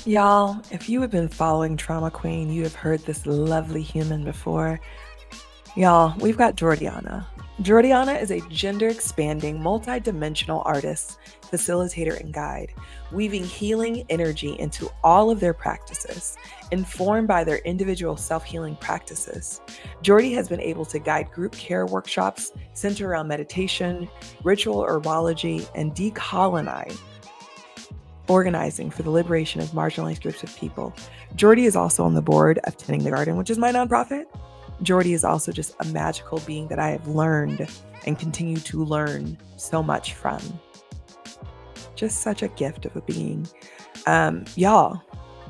Y'all, if you have been following Trauma Queen, you have heard this lovely human before. Y'all, we've got Jordiana. Jordiana is a gender expanding, multi-dimensional artist, facilitator, and guide, weaving healing energy into all of their practices, informed by their individual self-healing practices. Jordy has been able to guide group care workshops centered around meditation, ritual herbology, and decolonize organizing for the liberation of marginalized groups of people. Jordy is also on the board of Tending the Garden, which is my nonprofit. Jordy is also just a magical being that I have learned and continue to learn so much from. Just such a gift of a being. Y'all,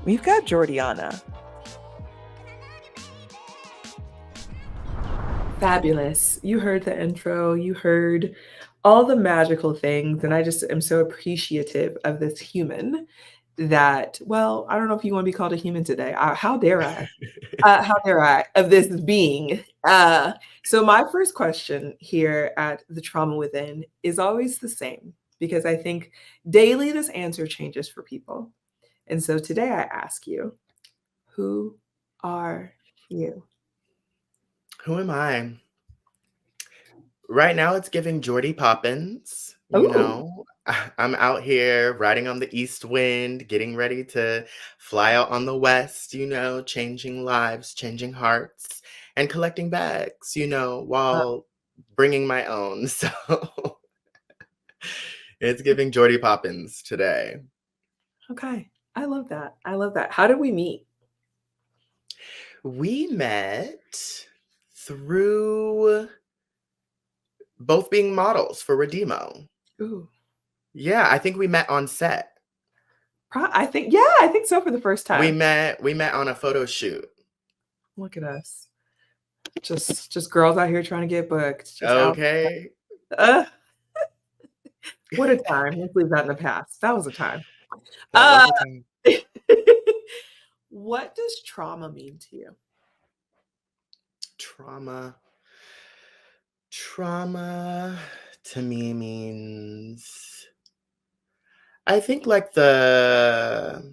we've got Jordiana. Fabulous. You heard the intro, you heard all the magical things, and I just am so appreciative of this human that, well, I don't know if you want to be called a human today. How dare I? How dare I? Of this being. So my first question here at the Trauma Within is always the same because I think daily this answer changes for people. And so today I ask you, who are you? Who am I? Right now, it's giving Jordy Poppins. Oh, I'm out here riding on the east wind, getting ready to fly out on the west, changing lives, changing hearts, and collecting bags, while bringing my own. So it's giving Jordy Poppins today. okay. I love that. I love that. How did we meet? We met through both being models for Redemo. Ooh. Yeah, I think we met on set. I think, yeah, I think so for the first We time. met on a photo shoot. Look at us. Just girls out here trying to get booked. Just out. Okay. Uh, what a time. Let's leave that in the past. That was a time. That Uh, was a time. what does trauma mean to you? Trauma. Trauma to me means I think like the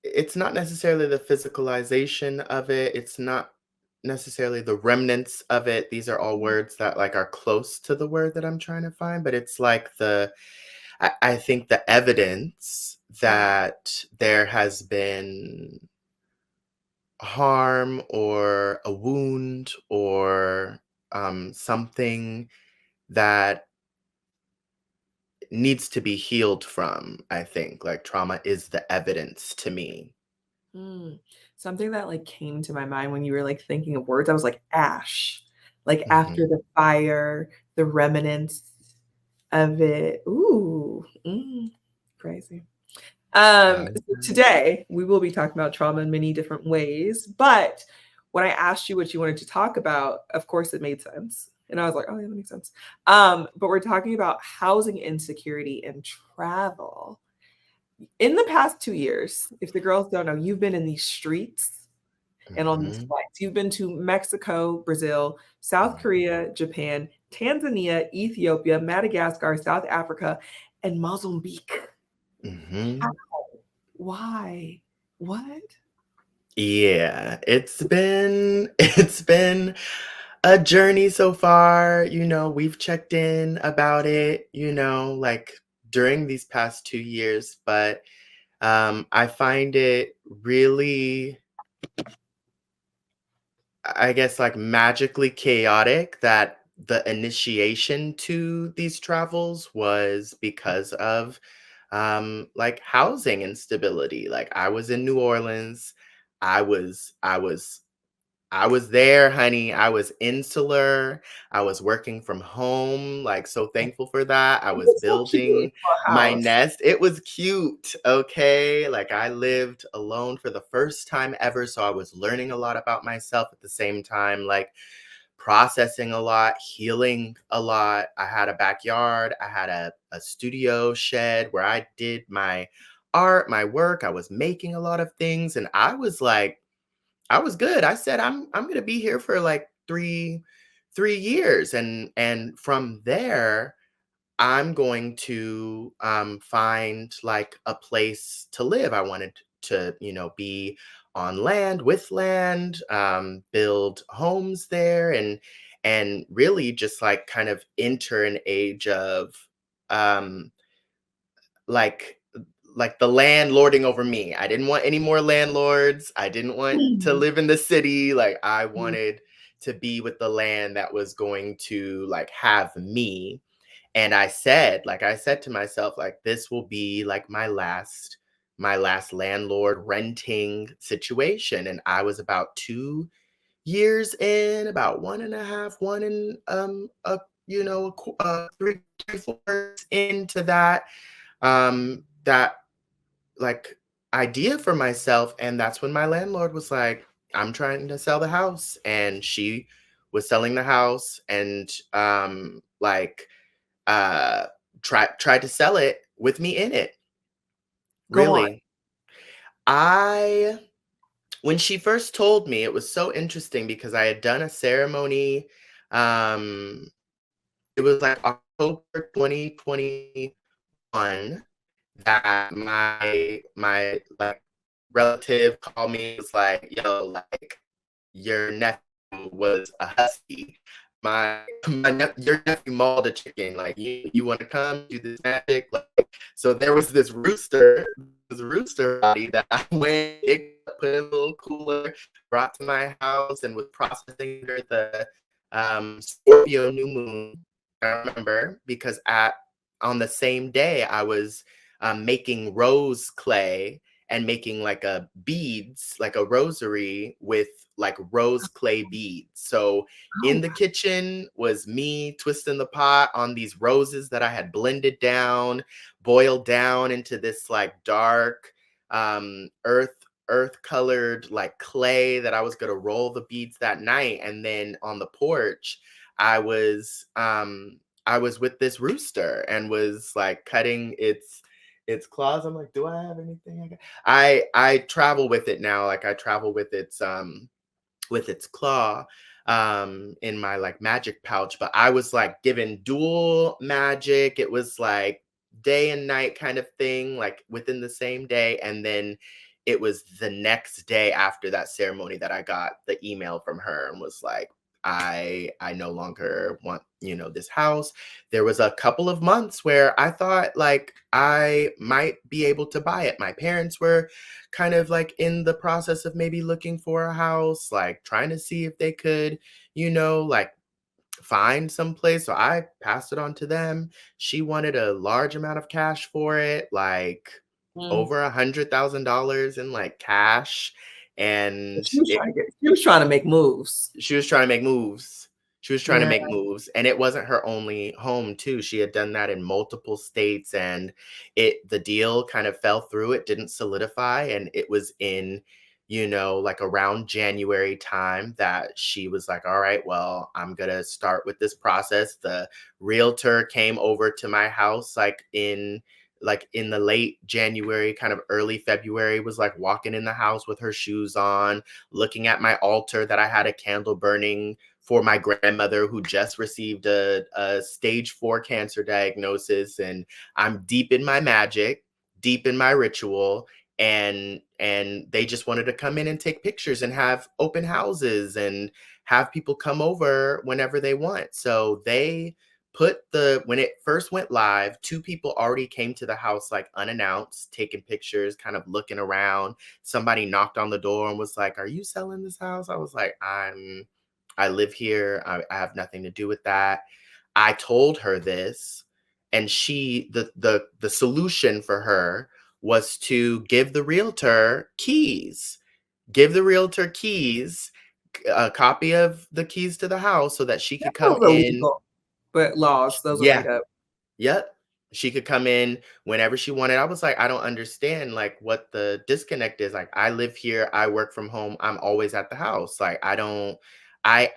it's not necessarily the physicalization of it. It's not necessarily the remnants of it. These are all words that like are close to the word that I'm trying to find, but it's like I think the evidence that there has been harm or a wound or something that needs to be healed from, I think. Like trauma is the evidence to me. Mm. Something that like came to my mind when you were like thinking of words, I was like ash, like after Mhm. the fire, the remnants of it. Ooh, crazy. So Okay. today we will be talking about trauma in many different ways, but when I asked you what you wanted to talk about, of course it made sense. And I was like, oh yeah, that makes sense. But we're talking about housing insecurity and travel. In the past 2 years, if the girls don't know, you've been in these streets and on these Mhm. flights. You've been to Mexico, Brazil, South Mhm. Korea, Japan, Tanzania, Ethiopia, Madagascar, South Africa, and Mozambique. How? Mhm. Why? What? Yeah, it's been a journey so far. We've checked in about it, like during these past 2 years, but I find it really, I guess, like magically chaotic that the initiation to these travels was because of like housing instability. Like I was in New Orleans. I was there, honey. I was insular. I was working from home. Like, so thankful for that. I was It's so cute building for a my house. nest. It was cute. Okay. Like, I lived alone for the first time ever. So I was learning a lot about myself at the same time, like processing a lot, healing a lot. I had a backyard. I had a studio shed where I did my art, my work. I was making a lot of things. And I was good. I said I'm gonna be here for like 3 years. And from there, I'm going to find like a place to live. I wanted to, be on land with land, build homes there, and really just like kind of enter an age of um, like the land lording over me. I didn't want any more landlords. I didn't want to Mhm. live in the city. Like I Mhm. wanted to be with the land that was going to like have me. And I said to myself, like, this will be like my last landlord renting situation. And I was about 2 years in, about one and a half, one and three, four into that like idea for myself. And that's when my landlord was like, I'm trying to sell the house. And she was selling the house, and uh tried to sell it with me in it. Go on. Really. I When she first told me, it was so interesting because I had done a ceremony. um it was like October 2021 that my like relative called me. Was like, yo, like, your nephew was a husky. Your nephew mauled a chicken. Like, you want to come do this magic? Like, so there was this rooster body that I went, picked up, put in a little cooler, brought to my house, and was processing under the Scorpio new moon. I remember because at on the same day I was making rose clay and making like a beads, like a rosary with like rose clay beads. So in Oh, the kitchen was me twisting the pot on these roses that I had blended down, boiled down into this like dark earth colored like clay that I was going to roll the beads that night. And then on the porch, I was with this rooster and was like cutting its claws. I'm like, do I have anything? I travel with it now. Like I travel with its claw in my like magic pouch. But I was like given dual magic. It was like day and night kind of thing, like within the same day. And then it was the next day after that ceremony that I got the email from her and was like, I no longer want, this house. There was a couple of months where I thought like I might be able to buy it. My parents were kind of like in the process of maybe looking for a house, like trying to see if they could, like find some place. So I passed it on to them. She wanted a large amount of cash for it, like mm. over $100,000 in like cash. And She was trying to make moves. she was trying to make moves. She was trying to Yeah. make moves, and it wasn't her only home too. She had done that in multiple states, and the deal kind of fell through. It didn't solidify, and it was in, like around January time that she was like, "All right, well, I'm gonna start with this process." The realtor came over to my house like in the late January, kind of early February, was like walking in the house with her shoes on, looking at my altar that I had a candle burning for my grandmother who just received a stage 4 cancer diagnosis. And I'm deep in my magic, deep in my ritual. And they just wanted to come in and take pictures and have open houses and have people come over whenever they want. So they when it first went live, 2 people already came to the house like unannounced, taking pictures, kind of looking around. Somebody knocked on the door and was like, "Are you selling this house?" I was like, I live here. I have nothing to do with that." I told her this, and the solution for her was to give the realtor keys. Give the realtor keys, a copy of the keys to the house so that she could come Those are in. legal, but laws, those are Yeah. made up. Yep. She could come in whenever she wanted. I was like, I don't understand like what the disconnect is. Like I live here, I work from home, I'm always at the house. Like I don't I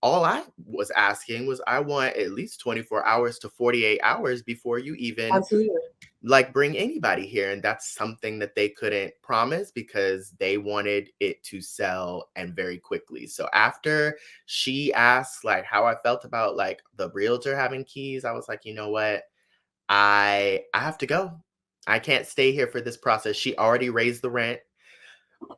all I was asking was I want at least 24 hours to 48 hours before you even Absolutely. like bring anybody here, and that's something that they couldn't promise because they wanted it to sell and very quickly. So after she asked like how I felt about like the realtor having keys, I was like, you know what, I have to go. I can't stay here for this process. She already raised the rent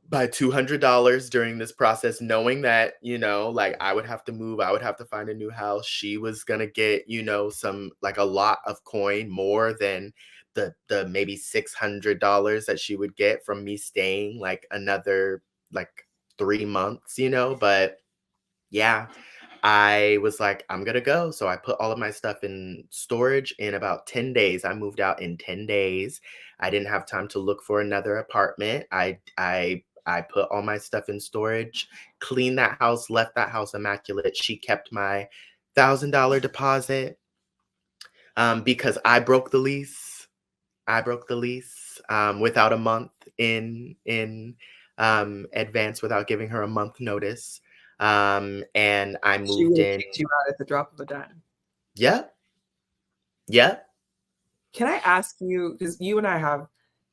by $200 during this process, knowing that, you know, like I would have to move, I would have to find a new house. She was gonna get, you know, some like a lot of coin more than the maybe $600 that she would get from me staying like another like 3 months, you know. But yeah, I was like, I'm gonna go. So I put all of my stuff in storage in about 10 days. I moved out in 10 days. I didn't have time to look for another apartment. I put all my stuff in storage, cleaned that house, left that house immaculate. She kept my $1,000 deposit because I broke the lease. I broke the lease without a month in advance, without giving her a month notice. And I She moved would have in. kicked you out at the drop of a dime. Yep, yep. Can I ask you, because you and I have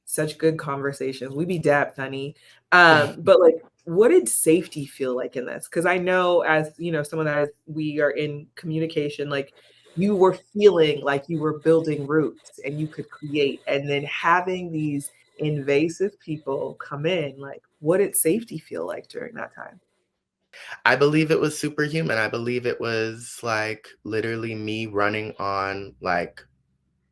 such good conversations, we be depth, honey. But like, what did safety feel like in this? Because I know, as you know, someone that we are in communication, like you were feeling like you were building roots and you could create, and then having these invasive people come in, like, what did safety feel like during that time? I believe it was superhuman. I believe it was like literally me running on like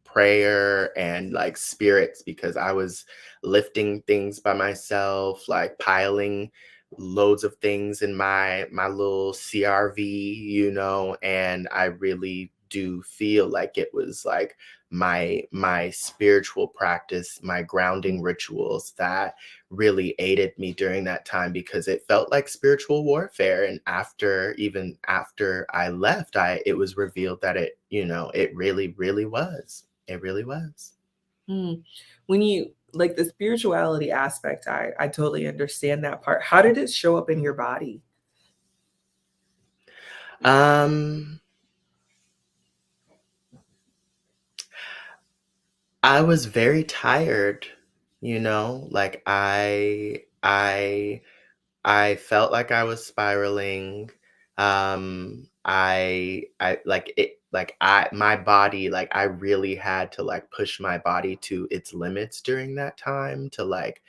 prayer and like spirits, because I was lifting things by myself, like piling loads of things in my little CRV, you know, and I really do feel like it was like my spiritual practice, my grounding rituals that really aided me during that time, because it felt like spiritual warfare. And after, even after I left, I it was revealed that it, you know, it really really was. It really was. Mm. When you like the spirituality aspect, I totally understand that part. How did it show up in your body? Um, I was very tired, you know, like I felt like I was spiraling. I like it, like I my body, like I really had to like push my body to its limits during that time to like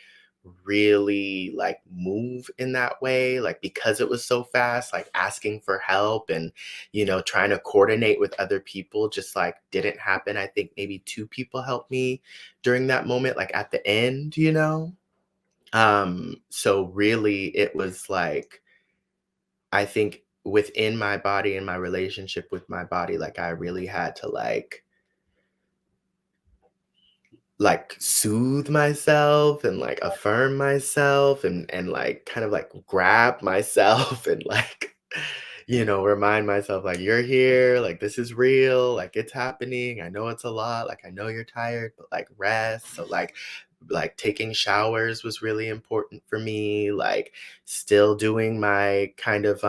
really like move in that way, like because it was so fast, like asking for help and, you know, trying to coordinate with other people just like didn't happen. I think maybe two people helped me during that moment, like at the end, you know. So really it was like, I think within my body and my relationship with my body, like I really had to like soothe myself and like affirm myself and like kind of like grab myself and like, you know, remind myself like, you're here, like this is real, like it's happening, I know it's a lot, like I know you're tired, but like rest. So like taking showers was really important for me, like still doing my kind of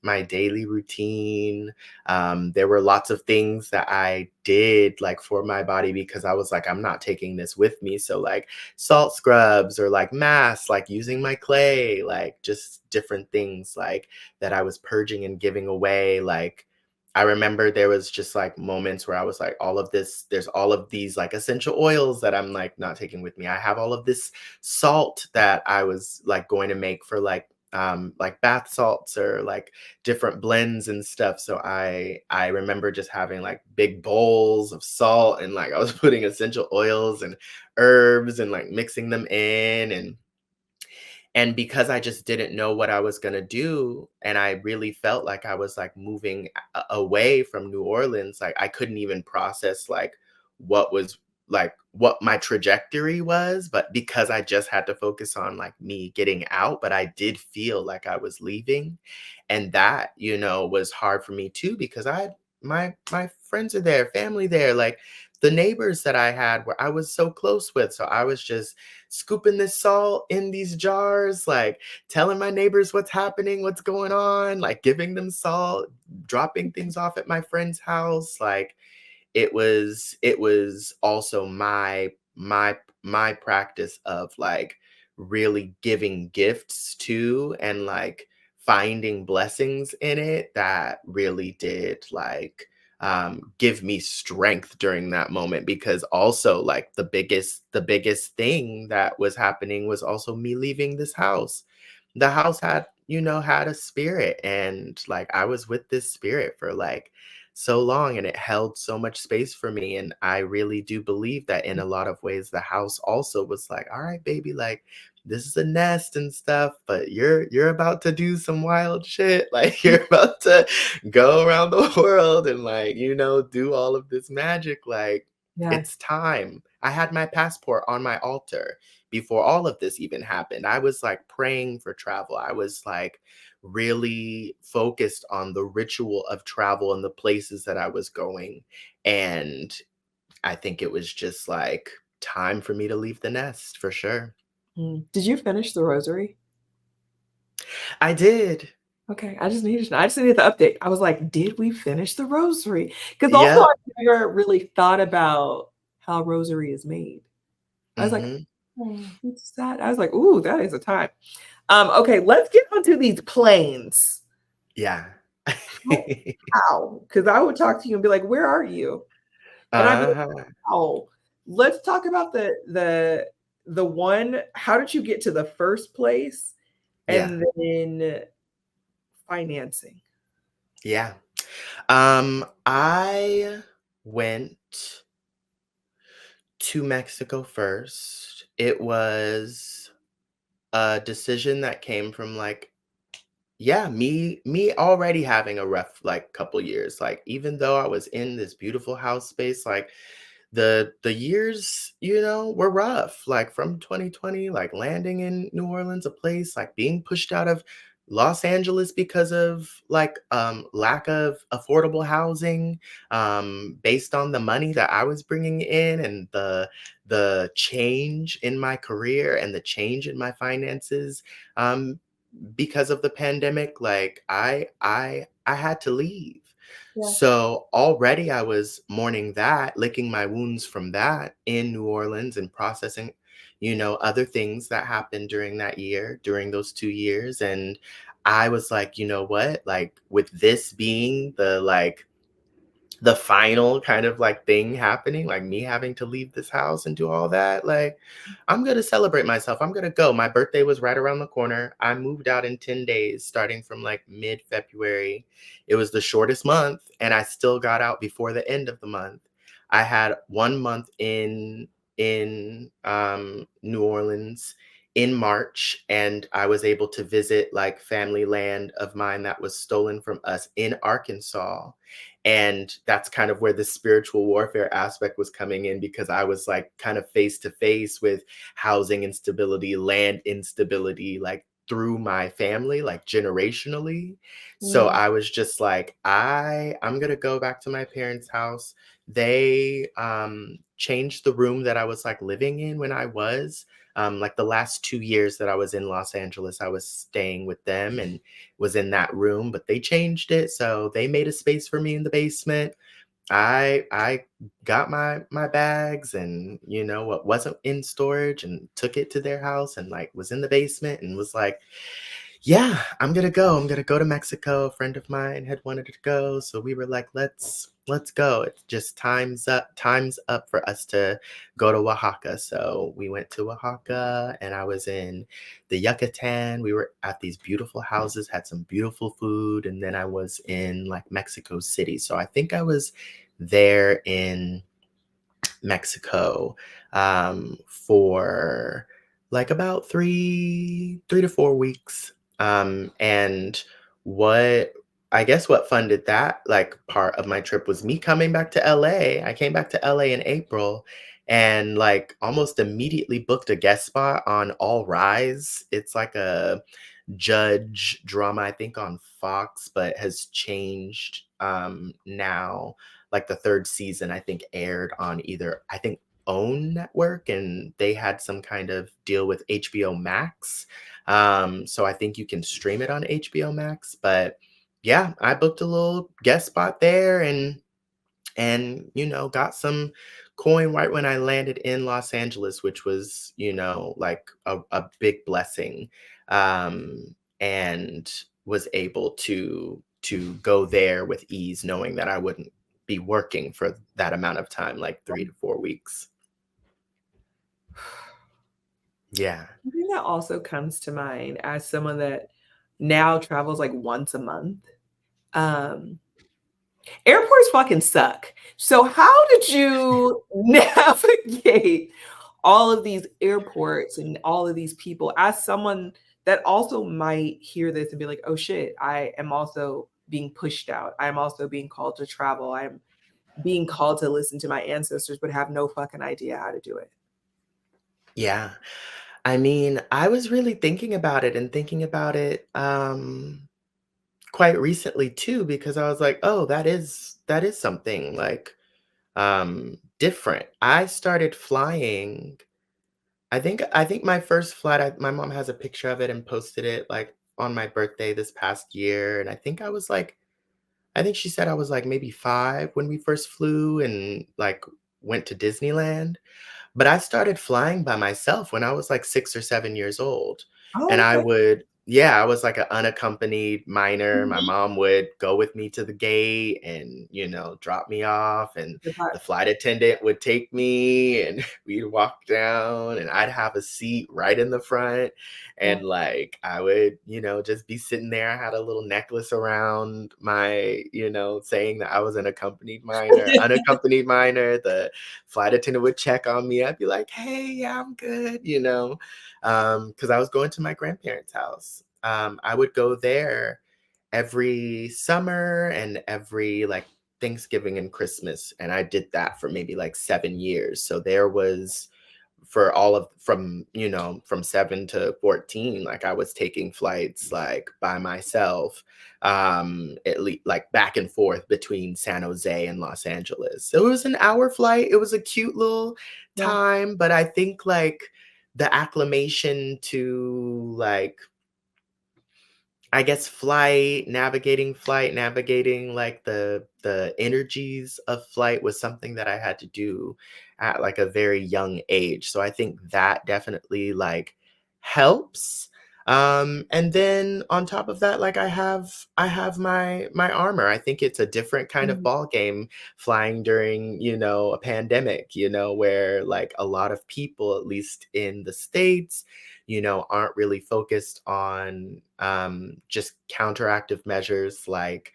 my daily routine. There were lots of things that I did like for my body, because I was like, I'm not taking this with me. So like salt scrubs or like masks, like using my clay, like just different things like that I was purging and giving away. Like I remember there was just like moments where I was like, all of this, there's all of these like essential oils that I'm like not taking with me. I have all of this salt that I was like going to make for like bath salts or like different blends and stuff. So I remember just having like big bowls of salt, and like I was putting essential oils and herbs and like mixing them in. And because I just didn't know what I was going to do, and I really felt like I was like moving away from New Orleans, like I couldn't even process like what was like what my trajectory was. But because I just had to focus on like me getting out, but I did feel like I was leaving. And that, you know, was hard for me too, because my friends are there, family there, like the neighbors that I had where I was so close with. So I was just scooping this salt in these jars, like telling my neighbors what's happening, what's going on, like giving them salt, dropping things off at my friend's house. Like it was also my practice of like really giving gifts to and like finding blessings in it that really did like give me strength during that moment, because also like the biggest thing that was happening was also me leaving this house. The house had, had a spirit, and like I was with this spirit for like so long, and it held so much space for me. And I really do believe that in a lot of ways the house also was like, all right, baby, like this is a nest and stuff, but you're about to do some wild shit. Like you're about to go around the world and like, do all of this magic. Like Yes. it's time. I had my passport on my altar before all of this even happened. I was like praying for travel. I was like really focused on the ritual of travel and the places that I was going. And I think it was just like time for me to leave the nest for sure. Did you finish the rosary? I did. Okay, I just needed the update. I was like, did we finish the rosary? Because also Yep. I never really thought about how rosary is made. I was like, Hmm. oh, what's that? I was like, ooh, that is a time. Okay, let's get onto these planes. Yeah. How? Because I would talk to you and be like, where are you? And I'd be like, Uh-huh. oh, let's talk about the one. How did you get to the first place? Yeah. And then financing. Yeah. I went to Mexico first. It was a decision that came from like, yeah, me already having a rough like couple years. Like even though I was in this beautiful house space, like the years, were rough. Like from 2020, like landing in New Orleans, a place, like being pushed out of Los Angeles because of like lack of affordable housing, based on the money that I was bringing in, and the change in my career and the change in my finances, um because of the pandemic. Like I had to leave. Yeah. So already I was mourning that, licking my wounds from that in New Orleans, and processing, other things that happened during that year, during those 2 years. And I was like, you know what? Like with this being the final kind of like thing happening, like me having to leave this house and do all that, like I'm going to celebrate myself. I'm going to go. My birthday was right around the corner. I moved out in 10 days starting from like mid-February. It was the shortest month, and I still got out before the end of the month. I had 1 month in New Orleans in March, and I was able to visit like family land of mine that was stolen from us in Arkansas. And that's kind of where the spiritual warfare aspect was coming in, because I was like kind of face to face with housing instability, land instability, like through my family, like generationally. So Mm, I was just like, I'm gonna go back to my parents' house. They changed the room that I was like living in when I was like the last 2 years that I was in Los Angeles. I was staying with them and was in that room, but they changed it. So they made a space for me in the basement. I got my bags and what wasn't in storage, and took it to their house, and like was in the basement, and was like, yeah, I'm gonna go. I'm gonna go to Mexico. A friend of mine had wanted to go, so we were like, let's go. It's just time's up for us to go to Oaxaca. So we went to Oaxaca, and I was in the Yucatan. We were at these beautiful houses, had some beautiful food, and then I was in like Mexico City. So I think I was there in Mexico for like about three to 4 weeks. And what I guess what funded that like part of my trip was me coming back to LA. I came back to LA in April, and like almost immediately booked a guest spot on All Rise. It's like a judge drama, I think on Fox, but has changed now. Like the third season, I think, aired on either, I think, OWN network, and they had some kind of deal with HBO Max. So I think you can stream it on HBO Max. But yeah, I booked a little guest spot there, and, got some coin right when I landed in Los Angeles, which was, like a big blessing. And was able to go there with ease, knowing that I wouldn't be working for that amount of time, like 3 to 4 weeks. Yeah. I think that also comes to mind as someone that now travels like once a month. Um, Airports fucking suck. So how did you navigate all of these airports and all of these people as someone that also might hear this and be like, oh shit, I am also being pushed out. I'm also being called to travel. I'm being called to listen to my ancestors, but have no fucking idea how to do it. Yeah. I mean, I was really thinking about it and thinking about it quite recently too, because I was like, oh, that is something like different. I started flying. I think my first flight, my mom has a picture of it and posted it like on my birthday this past year. And I think she said I was like maybe 5 when we first flew and like went to Disneyland. But I started flying by myself when I was like 6 or 7 years old, and Oh, I okay. would yeah, I was like an unaccompanied minor. My Mhm. mom would go with me to the gate and, drop me off, and If I- the flight attendant would take me, and we'd walk down, and I'd have a seat right in the front, yeah. and, like, I would, just be sitting there. I had a little necklace around my, saying that I was an unaccompanied minor. The flight attendant would check on me. I'd be like, "Hey, yeah, I'm good," because I was going to my grandparents' house. I would go there every summer and every like Thanksgiving and Christmas, and I did that for maybe like 7 years. So there was for all of from 7 to 14, like I was taking flights like by myself, at least like back and forth between San Jose and Los Angeles. So it was an hour flight. It was a cute little Yeah. time, but I think like the acclimation to like, I guess, navigating like the energies of flight was something that I had to do at like a very young age. So I think that definitely like helps. And then on top of that, like I have my armor. I think it's a different kind of Mhm. ball game flying during, a pandemic, where like a lot of people, at least in the States, aren't really focused on just counteractive measures like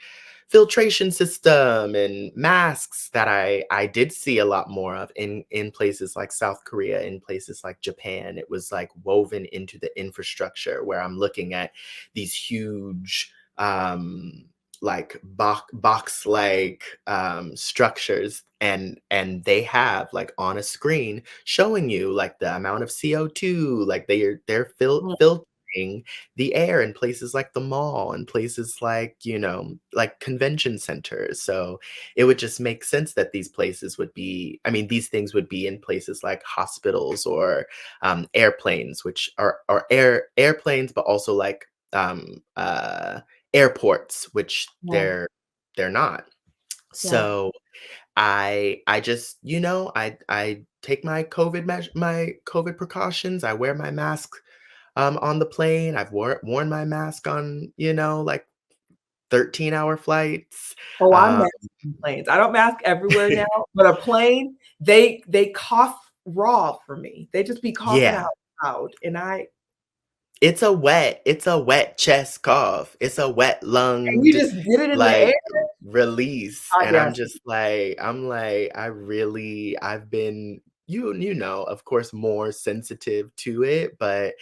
filtration system and masks that I did see a lot more of in places like South Korea, in places like Japan. It was like woven into the infrastructure where I'm looking at these huge like box like structures, and they have like on a screen showing you like the amount of CO2, like they're filtering the air in places like the mall and places like, like convention centers. So it would just make sense that these places would be, I mean, these things would be in places like hospitals or airplanes, which are airplanes, but also like airports, which Yeah. they're not. Yeah. So I just, I take my COVID precautions. I wear my mask on the plane. I've worn my mask on, like 13-hour flights. Oh, I'm Um, masking planes. I don't mask everywhere now, but a plane, they cough raw for me. They just be coughing yeah, out loud, and it's a wet chest cough. It's a wet you lunged just get it in the air. like release. I And guess. I'm like, I've been, of course, more sensitive to it, but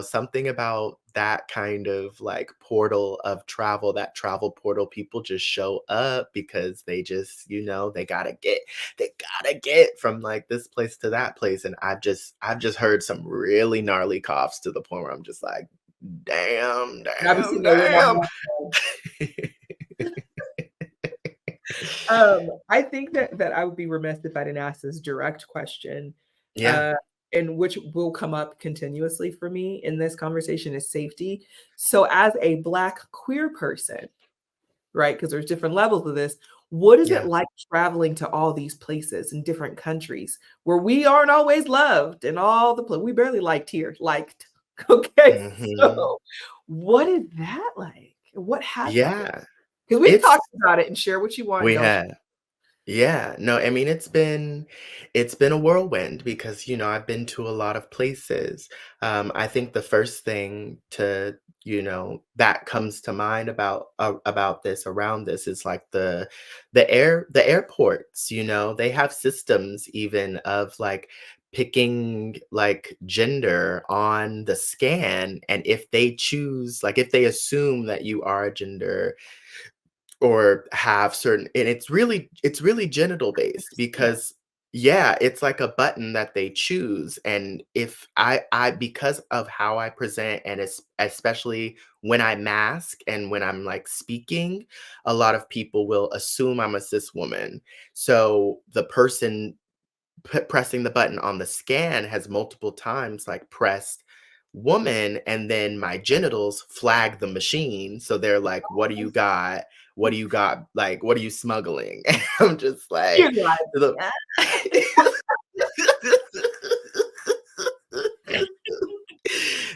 something about that kind of like portal of travel, that travel portal, people just show up because they just, they gotta get from like this place to that place. And I've just heard some really gnarly coughs to the point where I'm just like, damn, And I be damn, sitting there with my damn. mask on. I think that I would be remiss if I didn't ask this direct question, Yeah. uh, and which will come up continuously for me in this conversation is safety. So as a Black queer person, right? Because there's different levels of this. What is it Yeah. like traveling to all these places in different countries where we aren't always loved and all the we barely liked here, liked. Okay, Mhm. so what is that like? What has that been? Yeah. Because we've It's talked about it and share what you want and we don't share. have. Yeah, no, I mean it's been a whirlwind because I've been to a lot of places. I think the first thing that comes to mind about this around this is like the airports. They have systems even of like picking like gender on the scan, and if they choose, like if they assume that you are a gender or have certain, and it's really genital based Yeah. because yeah, it's like a button that they choose, and if I because of how I present, and especially when I mask and when I'm like speaking, a lot of people will assume I'm a cis woman. So the person pressing the button on the scan has multiple times like pressed woman, and then my genitals flag the machine, so they're like, what do you got, what do you got, like what are you smuggling? And I'm just You're like like, the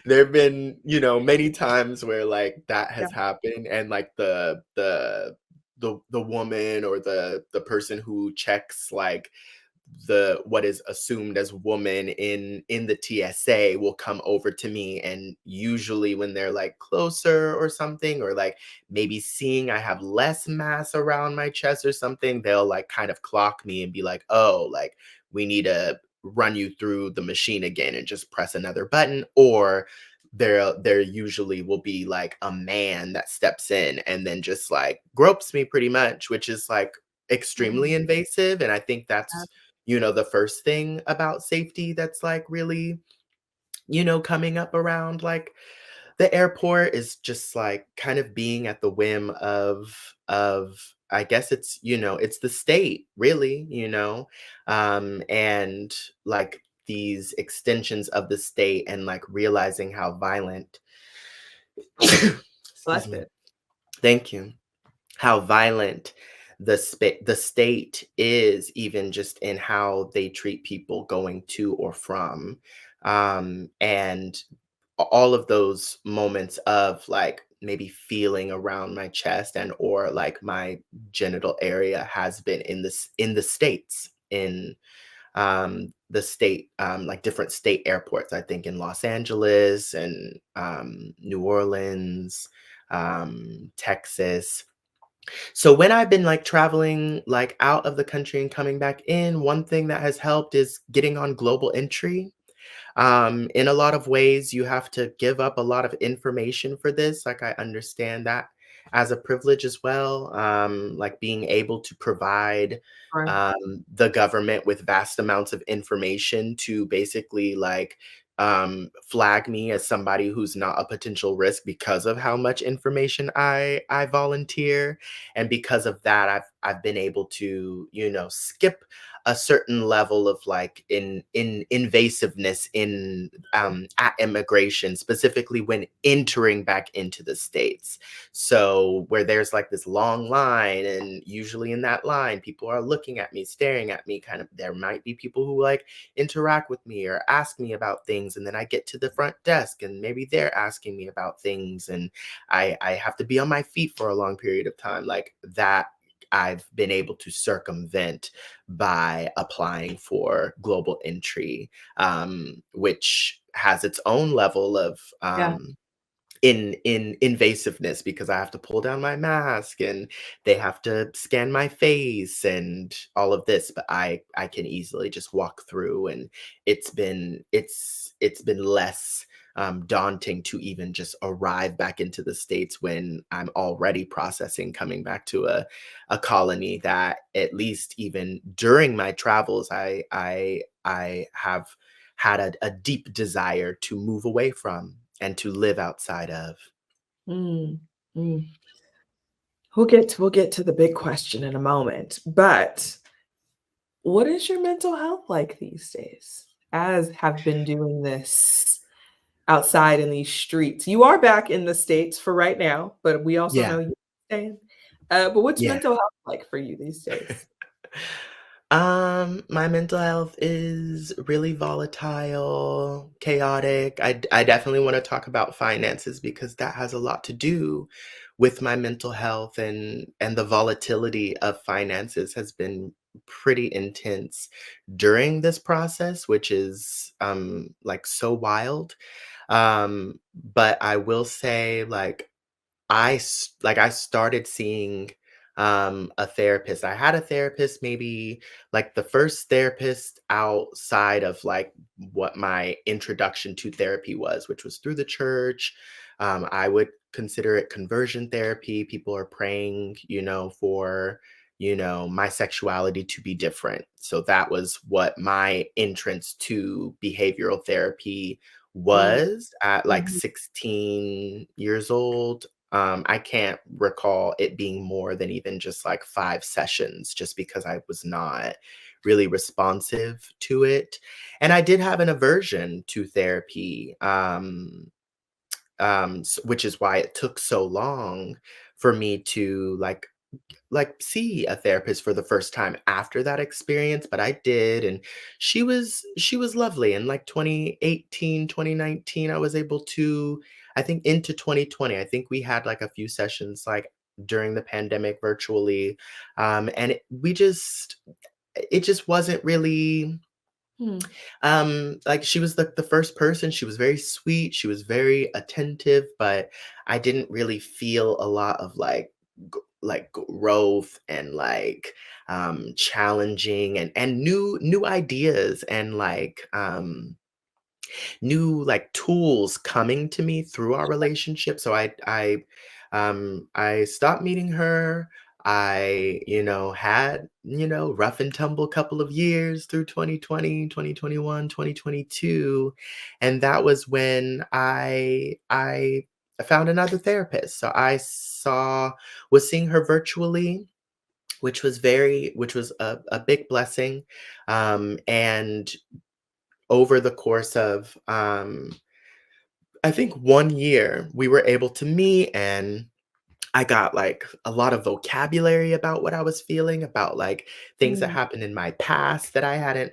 there have been many times where like that yeah. has happened, and like the woman or the person who checks like the what is assumed as woman in the TSA will come over to me, and usually when they're like closer or something, or like maybe seeing I have less mass around my chest or something, they'll like kind of clock me and be like, "Oh, like we need to run you through the machine again and just press another button." Or there usually will be like a man that steps in and then just like gropes me pretty much, which is like extremely Mhm. invasive, and I think Yeah. that's the first thing about safety that's like really, coming up around like the airport is just like kind of being at the whim of I guess it's the state really, and like these extensions of the state, and like realizing how violent excuse Bless me. it. Thank you. How violent the state is, even just in how they treat people going to or from, and all of those moments of like maybe feeling around my chest and or like my genital area has been in the states, in the state, like different state airports, I think in Los Angeles and New Orleans, Texas. So when I've been like traveling like out of the country and coming back in, one thing that has helped is getting on global entry. In a lot of ways, you have to give up a lot of information for this. Like, I understand that as a privilege as well. Like, being able to provide Right. the government with vast amounts of information to basically, like, flag me as somebody who's not a potential risk because of how much information I volunteer, and because of that, I've been able to skip a certain level of like in invasiveness in at immigration, specifically when entering back into the states. So where there's like this long line, and usually in that line people are looking at me, staring at me, kind of, there might be people who like interact with me or ask me about things, and then I get to the front desk and maybe they're asking me about things, and I have to be on my feet for a long period of time, like that I've been able to circumvent by applying for global entry, which has its own level of Yeah. in invasiveness, because I have to pull down my mask and they have to scan my face and all of this, but I can easily just walk through, and it's been less daunting to even just arrive back into the states when I'm already processing coming back to a colony that, at least even during my travels, I have had a deep desire to move away from and to live outside of. Mm, mm. We'll get to the big question in a moment, but what is your mental health like these days? As have been doing this outside in these streets. You are back in the States for right now, but we also Yeah. know you're staying. But what's Yeah. mental health like for you these days? My mental health is really volatile, chaotic. I definitely want to talk about finances because that has a lot to do with my mental health, and the volatility of finances has been pretty intense during this process, which is like so wild. But I will say like I started seeing, a therapist. I had a therapist maybe like the first therapist outside of, like, what my introduction to therapy was, which was through the church. I would consider it conversion therapy. People are praying, for, my sexuality to be different. So that was what my entrance to behavioral therapy Mm, was at, like, mhm, 16 years old. I can't recall it being more than even just like 5 sessions just because I was not really responsive to it. And I did have an aversion to therapy, which is why it took so long for me to see a therapist for the first time after that experience, but I did, and she was lovely. In like 2018, 2019, I was able to, I think, into 2020, I think we had like a few sessions like during the pandemic virtually. And it just wasn't really, mm, like, she was the first person. She was very sweet, she was very attentive, but I didn't really feel a lot of, like, growth and, like, challenging and new ideas and, like, new, like, tools coming to me through our relationship. So I stopped meeting her. I, had, rough and tumble couple of years through 2020, 2021, 2022, and that was when I found another therapist. So I saw was seeing her virtually, which was a big blessing. And over the course of, I think 1 year, we were able to meet, and I got, like, a lot of vocabulary about what I was feeling, about, like, things that mm, happened in my past that I hadn't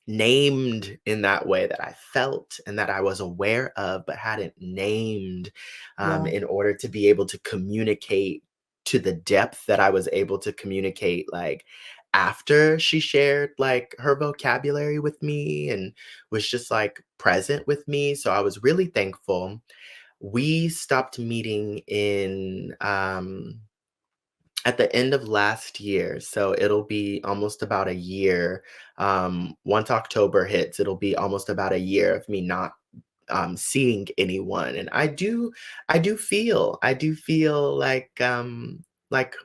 named in that way, that I felt and that I was aware of but hadn't named, yeah, in order to be able to communicate to the depth that I was able to communicate, like, after she shared, like, her vocabulary with me and was just, like, present with me. So I was really thankful. We stopped meeting at the end of last year, so it'll be almost about a year. Once October hits, it'll be almost about a year of me not seeing anyone. And I do feel like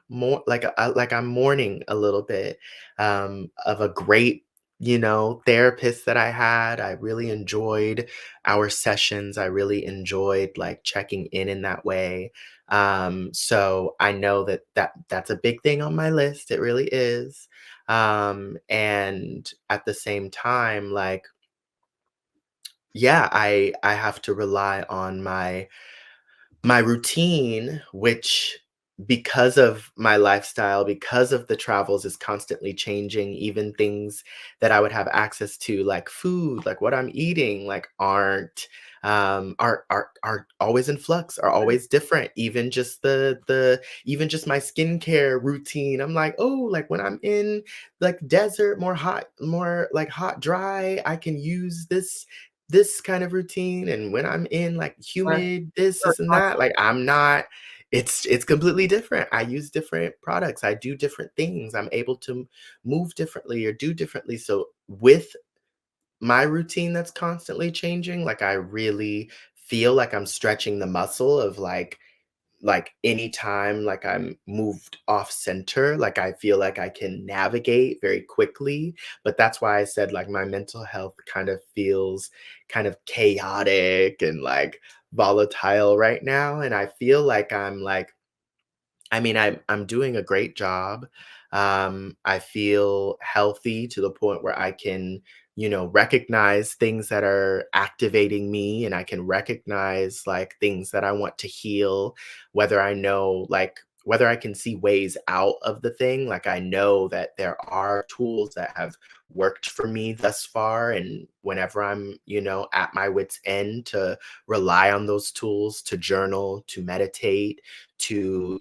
more like I'm mourning a little bit of a great, therapist that I had. I really enjoyed our sessions. I really enjoyed like checking in that way. So I know that's a big thing on my list. It really is. And at the same time, like, yeah, I have to rely on my routine, which, because of my lifestyle, because of the travels, is constantly changing. Even things that I would have access to, like food, like what I'm eating, like are always in flux, are always different. Even just even just my skincare routine. I'm like, oh, like when I'm in like desert, more hot, more like hot, dry, I can use this kind of routine. And when I'm in like or humid, this and or that, like I'm not, it's completely different. I use different products. I do different things. I'm able to move differently or do differently. So with my routine that's constantly changing, like I really feel like I'm stretching the muscle of like anytime like I'm moved off center, like I feel like I can navigate very quickly. But that's why I said like my mental health kind of feels kind of chaotic and like volatile right now. And I feel like I'm doing a great job. I feel healthy to the point where I can, recognize things that are activating me, and I can recognize like things that I want to heal, whether I know like whether I can see ways out of the thing. Like I know that there are tools that have worked for me thus far, and whenever I'm, at my wit's end, to rely on those tools, to journal, to meditate, to,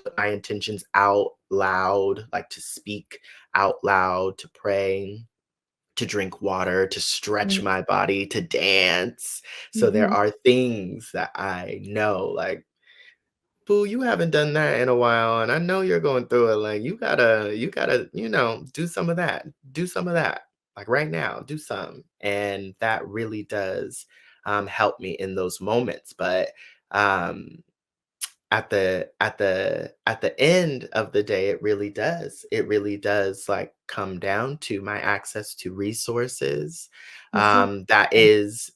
put my intentions out loud, like to speak out loud, to pray, to drink water, to stretch Mm, my body, to dance. So there mhm, are things that I know, like, boo, you haven't done that in a while, and I know you're going through it. Like, you gotta, do some of that. Do some of that. Like right now, do some. And that really does help me in those moments. But um at the end of the day, it really does like come down to my access to resources, mhm. that is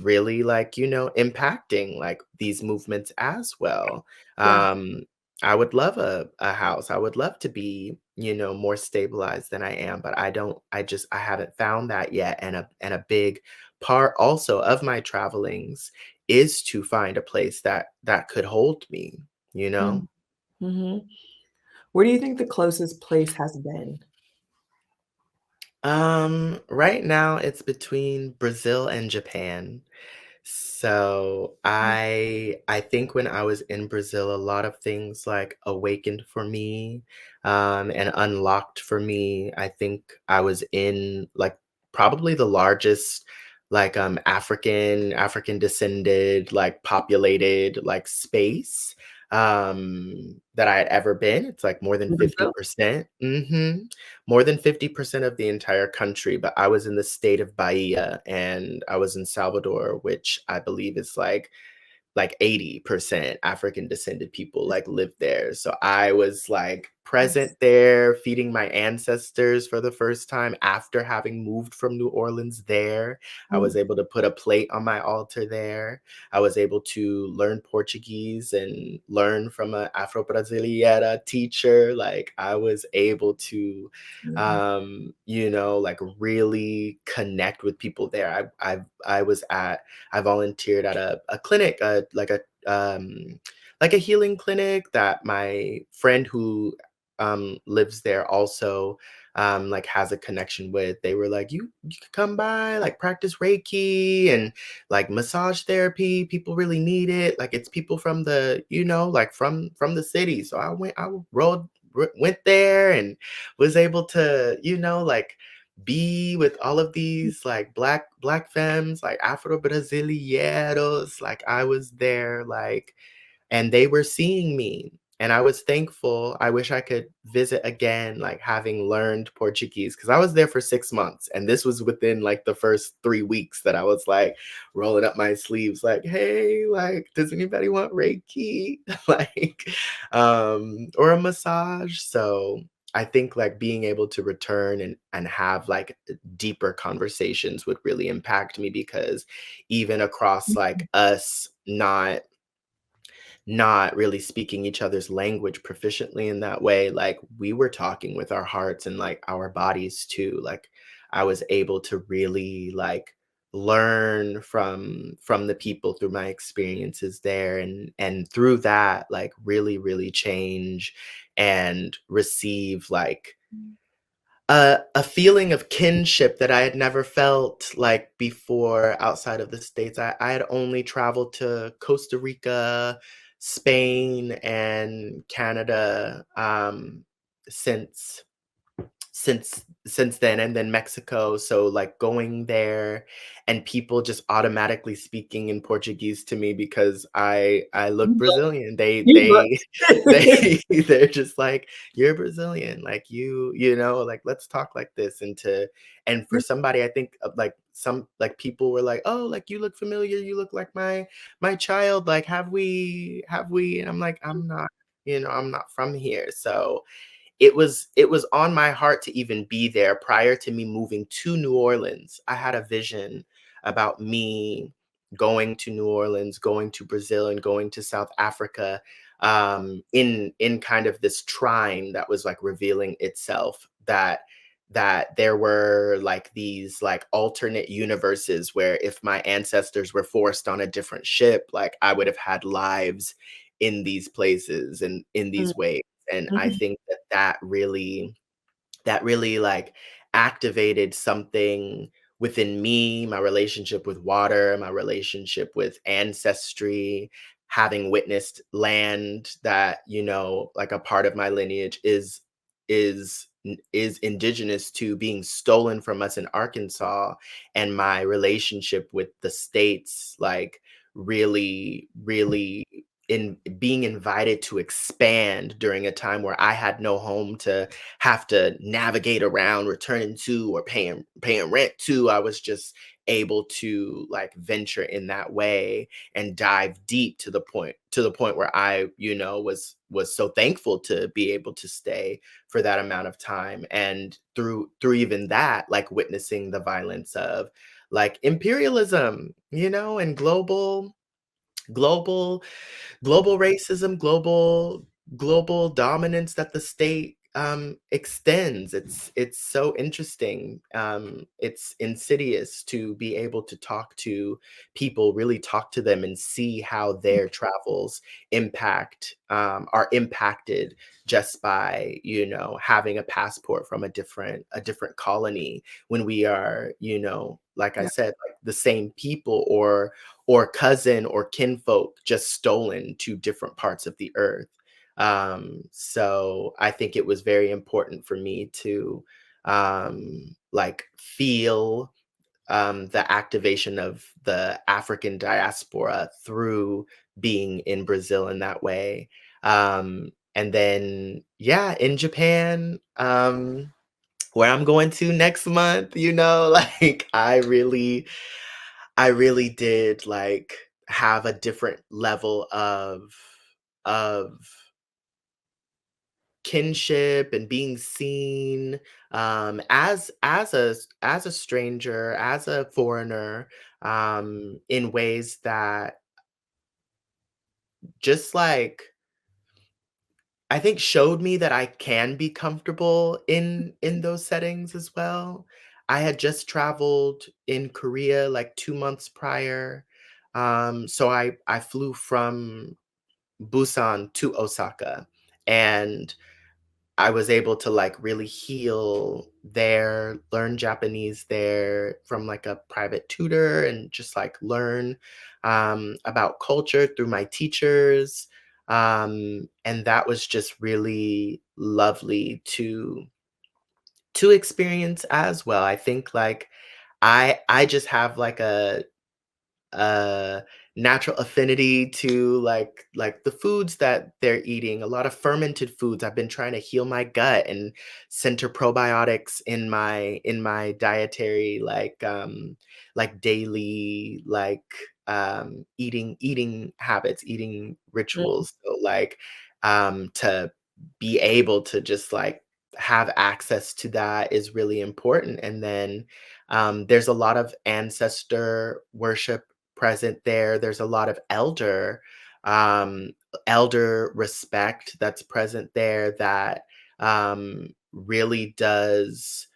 really, like, impacting like these movements as well. Yeah. um I would love a house. I would love to be, more stabilized than I am, but I haven't found that yet. And a big part also of my travelings is to find a place that could hold me, you know? Mm, mhm. Where do you think the closest place has been? Right now it's between Brazil and Japan. So Mm, I think when I was in Brazil, a lot of things like awakened for me, and unlocked for me. I think I was in like probably the largest like African descended, like populated like space that I had ever been. It's like more than in Brazil? 50%. More than 50% of the entire country, but I was in the state of Bahia, and I was in Salvador, which I believe is like 80% African descended people like live there. So I was like present Yes. there, feeding my ancestors for the first time after having moved from New Orleans there. I was Mm, able to put a plate on my altar there. I was able to learn Portuguese and learn from an Afro-Brasileira teacher. Like I was able to mhm, like really connect with people there. I was at I volunteered at a clinic, like a healing clinic that my friend who lives there also like has a connection with. They were like, you could come by, like practice Reiki and like massage therapy. People really need it. Like it's people from the, like from the city. So went there and was able to, like be with all of these like black femmes, like Afro Brasileiros. Like I was there, like, and they were seeing me, and I was thankful. I wish I could visit again, like having learned Portuguese, because I was there for 6 months, and this was within like the first 3 weeks that I was like rolling up my sleeves, like, hey, like, does anybody want Reiki? Like, or a massage. So I think like being able to return and have like deeper conversations would really impact me, because even across mhm, like us not really speaking each other's language proficiently in that way, like we were talking with our hearts and like our bodies too. Like I was able to really like learn from the people through my experiences there, and through that like really change and receive like a feeling of kinship that I had never felt like before outside of the States. I had only traveled to Costa Rica, Spain, and Canada since since then, and then Mexico. So like going there and people just automatically speaking in Portuguese to me because I look mhm. Brazilian. They You they look they're just like, you're Brazilian, like like let's talk like this. And for somebody, I think like some like people were like, oh, like you look familiar, you look like my child, like have we, and I'm like, I'm not from here. So it was on my heart to even be there. Prior to me moving to New Orleans, I had a vision about me going to New Orleans, going to Brazil, and going to South Africa, in kind of this trine that was like revealing itself, that there were like these like alternate universes where if my ancestors were forced on a different ship, like I would have had lives in these places and in Mm, these ways. And I mhm. think that that really like activated something within me, my relationship with water, my relationship with ancestry, having witnessed land that, like a part of my lineage is indigenous to being stolen from us in Arkansas, and my relationship with the states, like really in being invited to expand during a time where I had no home to have to navigate around returning to or paying rent to. I was just able to like venture in that way and dive deep to the point where I, was so thankful to be able to stay for that amount of time. And through even that, like witnessing the violence of like imperialism, and global global racism, global dominance that the state extends. It's so interesting. It's insidious to be able to talk to people, really talk to them, and see how their travels are impacted just by having a passport from a different colony, when we are, like I Yeah. said, like the same people, or cousin or kinfolk, just stolen to different parts of the earth. So I think it was very important for me to like feel the activation of the African diaspora through being in Brazil in that way. And then, yeah, in Japan, where I'm going to next month, like I really did like have a different level of kinship and being seen, as a stranger, as a foreigner, in ways that just like I think showed me that I can be comfortable in those settings as well. I had just traveled in Korea like 2 months prior. So I flew from Busan to Osaka, and I was able to like really heal there, learn Japanese there from like a private tutor, and just like learn about culture through my teachers. And that was just really lovely to experience as well. I think like I just have like a natural affinity to like the foods that they're eating, a lot of fermented foods. I've been trying to heal my gut and center probiotics in my dietary, like daily, like eating habits, eating Mm, rituals. So like to be able to just like have access to that is really important. And then there's a lot of ancestor worship present there. There's a lot of um, elder respect that's present there, that really does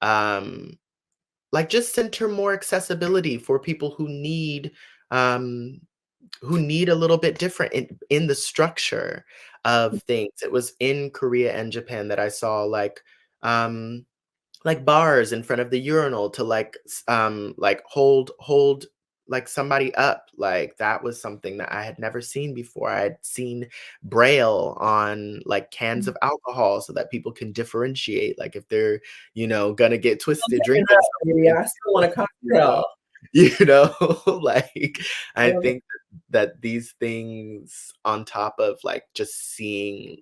um, like just center more accessibility for people um, who need a little bit different in the structure of things. It was in Korea and Japan that I saw um, like bars in front of the urinal to like hold like somebody up. Like that was something that I had never seen before. I had seen braille on like cans mm. of alcohol so that people can differentiate, like if they're gonna get I'm twisted picking drinking up, baby. something. I still want a you know cocktail. you know like I I love it. think that these things, on top of like just seeing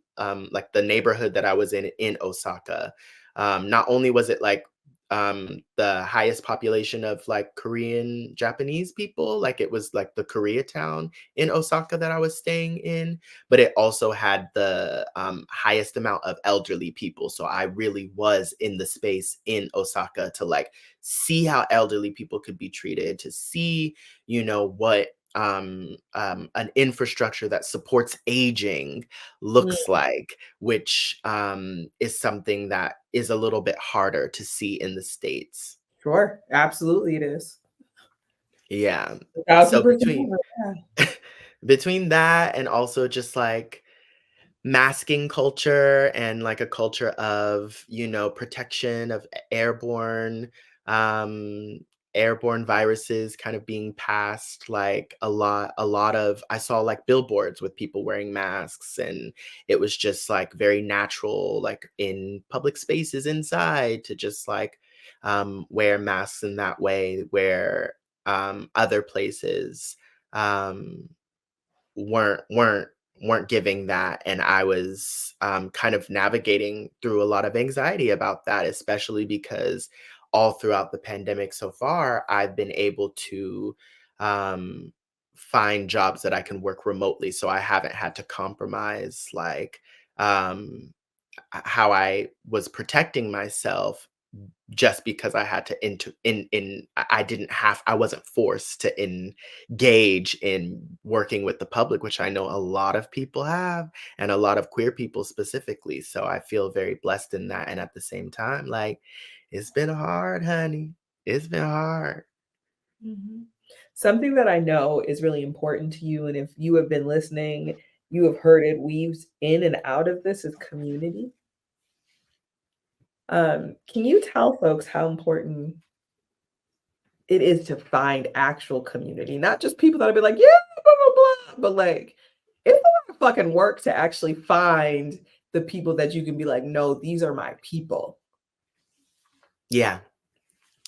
like the neighborhood that I was in Osaka, not only was it like the highest population of like Korean Japanese people, like it was like the Koreatown in Osaka that I was staying in, but it also had the highest amount of elderly people. So I really was in the space in Osaka to like see how elderly people could be treated, to see, what an infrastructure that supports aging Mm, looks like, which is something that is a little bit harder to see in the States. sure. Absolutely, it is. Yeah. So 1,000%. between Yeah. between that and also just like masking culture and like a culture of, protection of um airborne viruses kind of being passed, like a lot of I saw like billboards with people wearing masks, and it was just like very natural, like in public spaces inside, to just like wear masks in that way, where other places um weren't weren't giving that, and I was kind of navigating through a lot of anxiety about that, especially because all throughout the pandemic so far I've been able to um find jobs that I can work remotely, so I haven't had to compromise like um how I was protecting myself, just because I had to in I didn't have I wasn't forced to engage in working with the public, which I know a lot of people have, and a lot of queer people specifically. So I feel very blessed in that. And at the same time, like, it's been hard, honey. It's been hard. Mhm. Something that I know is really important to you, and if you have been listening, you have heard it weaves in and out of this, is community. Can you tell folks how important it is to find actual community, not just people that'll be like, yeah, blah, blah, blah, but like, it's a lot of fucking work to actually find the people that you can be like, no, these are my people. Yeah,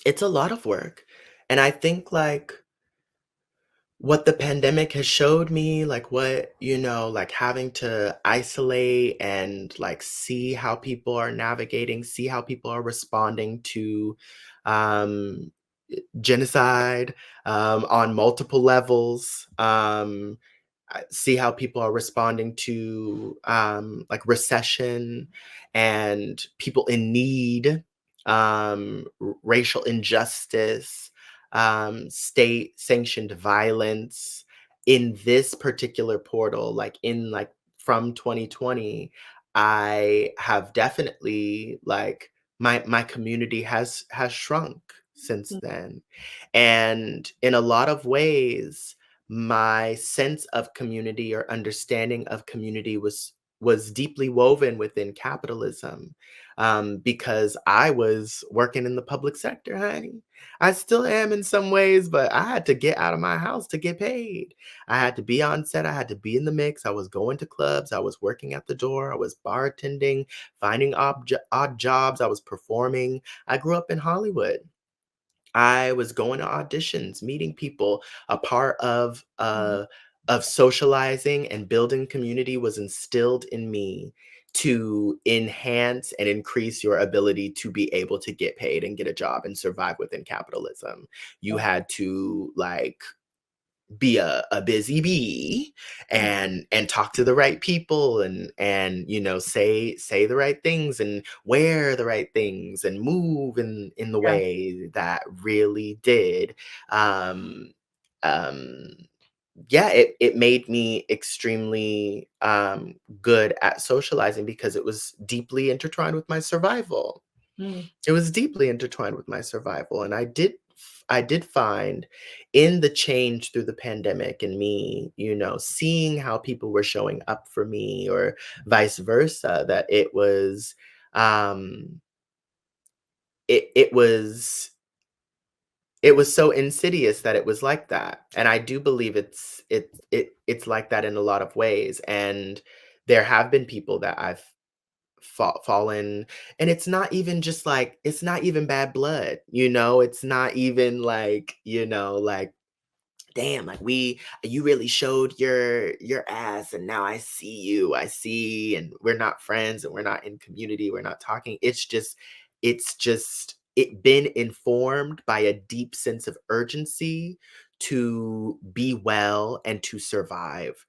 it's a lot of work. And I think like what the pandemic has showed me, like what, like having to isolate and like see how people are navigating, see how people are responding to um, genocide on multiple levels. See how people are responding to like recession and people in need, racial injustice, state sanctioned violence in this particular portal, like in like from 2020. I have definitely like my community has shrunk since Mm, then, and in a lot of ways my sense of community or understanding of community was deeply woven within capitalism, because I was working in the public sector, honey. I still am in some ways, but I had to get out of my house to get paid. I had to be on set. I had to be in the mix. I was going to clubs. I was working at the door. I was bartending, finding odd jobs. I was performing. I grew up in Hollywood. I was going to auditions, meeting people. A part mhm. of socializing and building community was instilled in me to enhance and increase your ability to be able to get paid and get a job and survive within capitalism. You Yeah. had to like be a busy bee Mm, and talk to the right people and say the right things and wear the right things and move in the yeah. way that really did um um yeah, it made me extremely good at socializing because it was deeply intertwined with my survival. Mm, It was deeply intertwined with my survival, and I did find in the change through the pandemic and me, seeing how people were showing up for me or vice versa, that um it it was it was so insidious that it was like that. And I do believe it's like that in a lot of ways. And there have been people that I've fallen, and it's not even bad blood, it's not even like, like, damn, like, we you really showed your ass, and now I see, and we're not friends, and we're not in community, we're not talking. It's just it been informed by a deep sense of urgency to be well and to survive.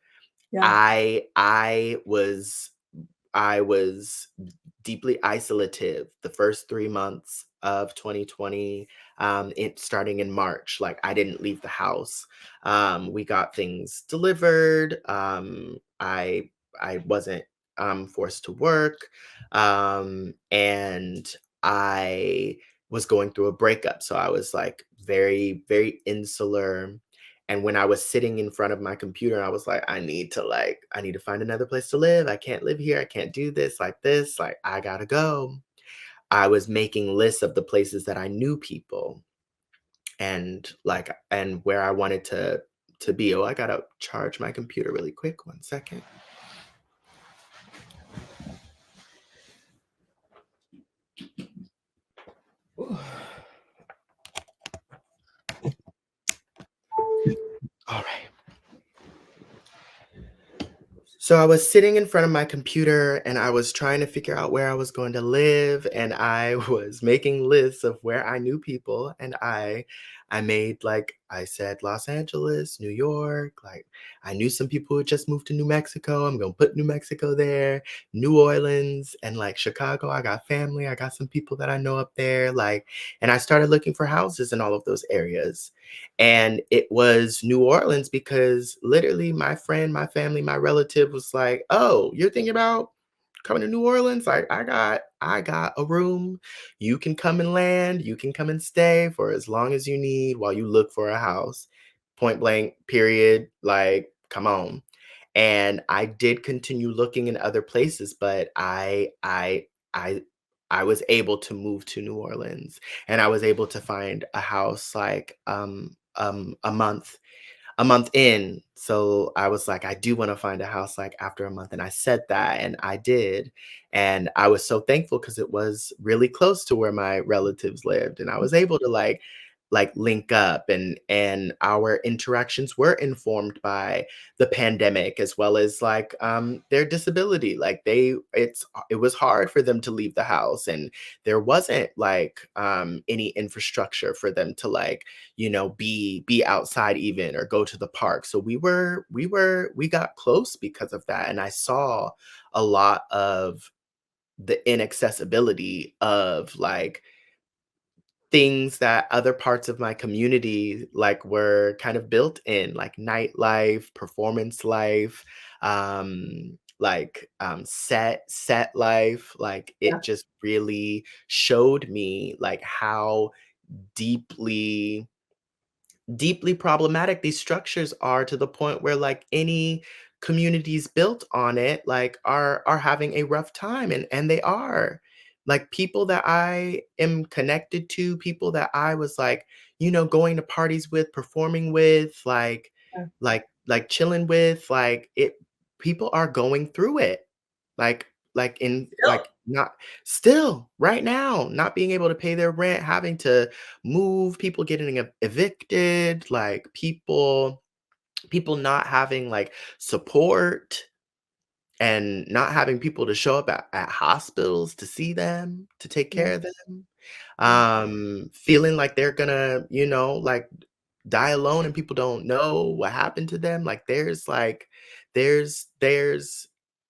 yeah. I was deeply isolative the first 3 months of 2020, starting in March. Like, I didn't leave the house. We got things delivered. I wasn't forced to work, and I was going through a breakup. So I was like very, very insular, And when I was sitting in front of my computer, I was I need to find another place to live. I can't live here. I can't do this like this. Like, I gotta go. I was making lists of the places that I knew people and where I wanted to be. Oh, I gotta charge my computer really quick. 1 second. Ooh. All right. So I was sitting in front of my computer and I was trying to figure out where I was going to live, and I was making lists of where I knew people, and I made, like I said, Los Angeles, New York. Like, I knew some people who had just moved to New Mexico. I'm going to put New Mexico there, New Orleans, and like Chicago. I got family. I got some people that I know up there, like, and I started looking for houses in all of those areas. And it was New Orleans because literally my friend, my family, my relative was like, "Oh, you're thinking about coming to New Orleans? Like, I got a room. You can come and land. You can come and stay for as long as you need while you look for a house." Point blank, period. Like, come on. And I did continue looking in other places, but I I was able to move to New Orleans, and I was able to find a house like a month in. So I was like, I do want to find a house like after a month. And I said that and I did. And I was so thankful because it was really close to where my relatives lived. And I was able to like link up, and our interactions were informed by the pandemic as well as like their disability. Like, it was hard for them to leave the house, and there wasn't like any infrastructure for them to like be outside even or go to the park. So we got close because of that. And I saw a lot of the inaccessibility of like things that other parts of my community like were kind of built in, like nightlife, performance life, set life. Like, Yeah. it just really showed me like how deeply deeply problematic these structures are, to the point where like any communities built on it like are having a rough time, and they are. Like, people that I am connected to, people that I was like going to parties with, performing with, Yeah. like chilling with, like it people are going through it, like in Still. like not still right now, not being able to pay their rent, having to move, people getting evicted, like people not having like support, and not having people to show up at hospitals to see them, to take Yeah. care of them, Yeah. feeling like they're gonna like die alone, and people don't know what happened to them. Like, there's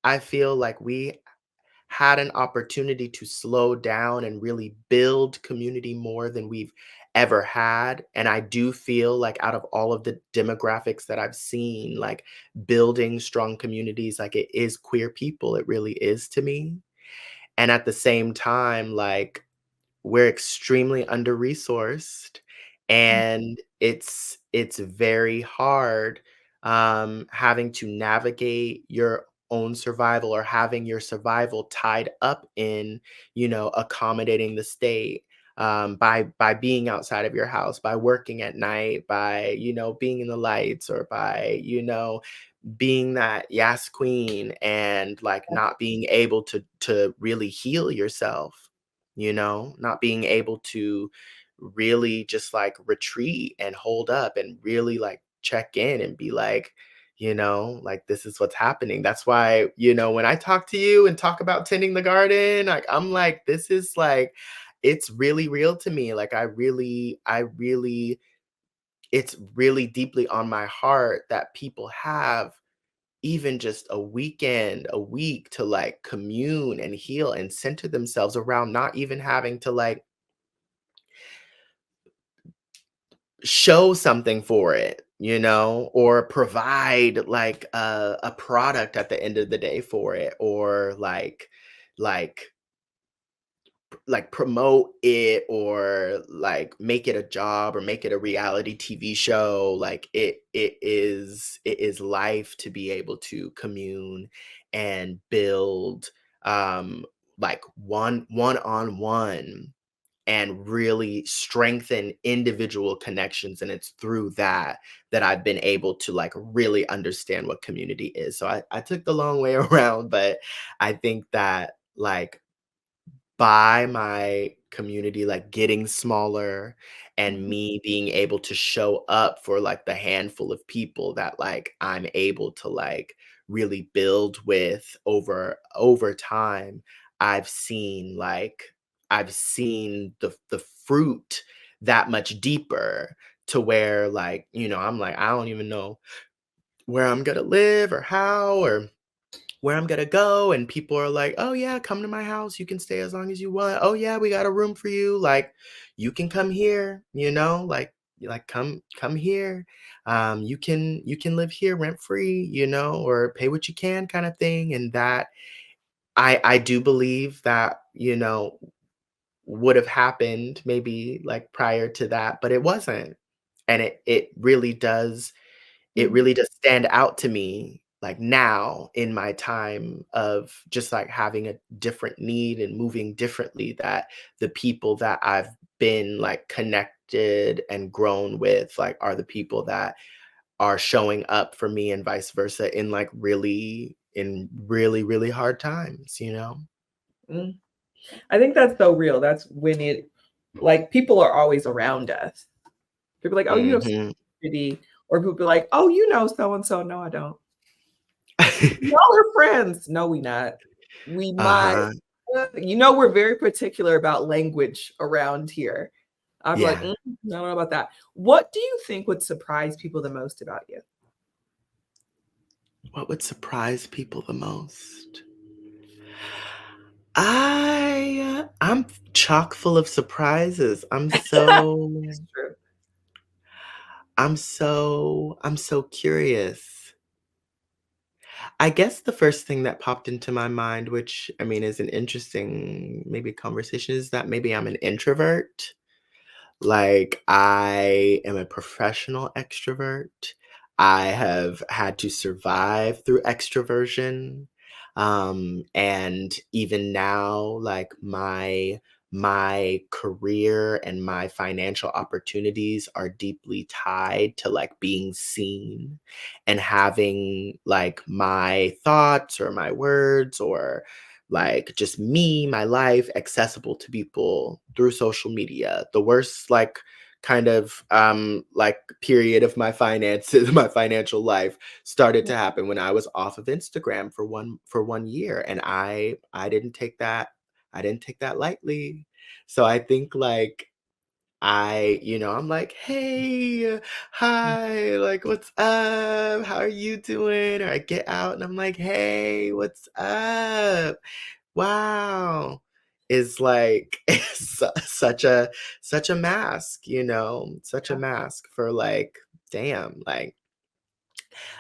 I feel like we had an opportunity to slow down and really build community more than we've ever had. And I do feel like, out of all of the demographics that I've seen, like building strong communities, like it is queer people. It really is to me. And at the same time, like, we're extremely under-resourced, Mm. and it's very hard, having to navigate your own survival, or having your survival tied up in, accommodating the state, by being outside of your house, by working at night, by, being in the lights, or by, being that yes queen, and like Yeah. not being able to really heal yourself, not being able to really just like retreat and hold up and really like check in and be like, like, this is what's happening. That's why, when I talk to you and talk about tending the garden, like, I'm like, this is like, it's really real to me. Like, I really it's really deeply on my heart that people have even just a weekend, a week to like commune and heal and center themselves around not even having to like show something for it, or provide like a product at the end of the day for it, or like like promote it or like make it a job or make it a reality TV show. Like it is life to be able to commune and build um like one on one and really strengthen individual connections, and it's through that that I've been able to like really understand what community is. So I took the long way around, but I think that like by my community like getting smaller and Mhm. me being able to show up for like the handful of people that like I'm able to like really build with over time, I've seen like I've seen the fruit that much deeper, to where like, I'm like, I don't even know where I'm gonna live or how or where I'm gonna go, and people are like, "Oh yeah, come to my house. You can stay as long as you want. Oh yeah, we got a room for you. Like, you can come here. Like come here. You can live here rent free. Or pay what you can, kind of thing." And that I do believe that would have happened maybe like prior to that, but it wasn't, and it Mhm. really does stand out to me, like, now in my time of just, like, having a different need and moving differently, that the people that I've been, like, connected and grown with, like, are the people that are showing up for me and vice versa in really, really hard times, you know? Mm. I think that's so real. That's when like, people are always around us. People are like, "Oh, you have Mhm. city," or people be like, "Oh, you know so and so." No, I don't. Y'all are friends. No, we not. We might. Uh-huh. We're very particular about language around here. I'm like, Yeah. I don't know about that. What do you think would surprise people the most about you? What would surprise people the most? I'm chock full of surprises. It's true. I'm so curious. I guess the first thing that popped into my mind, which I mean is an interesting maybe conversation, is that maybe I'm an introvert. Like, I am a professional extrovert. I have had to survive through extroversion. And even now, like my career and my financial opportunities are deeply tied to like being seen and having like my thoughts or my words or like just me, my life accessible to people through social media. The worst like kind of like period of my finances, my financial life started to happen when I was off of Instagram for one year, and I didn't take that lightly. So I think like I'm like, "Hey, hi, like, what's up? How are you doing?" Or I get out and I'm like, "Hey, what's up? Wow." Is like such a mask, such a mask for like, damn, like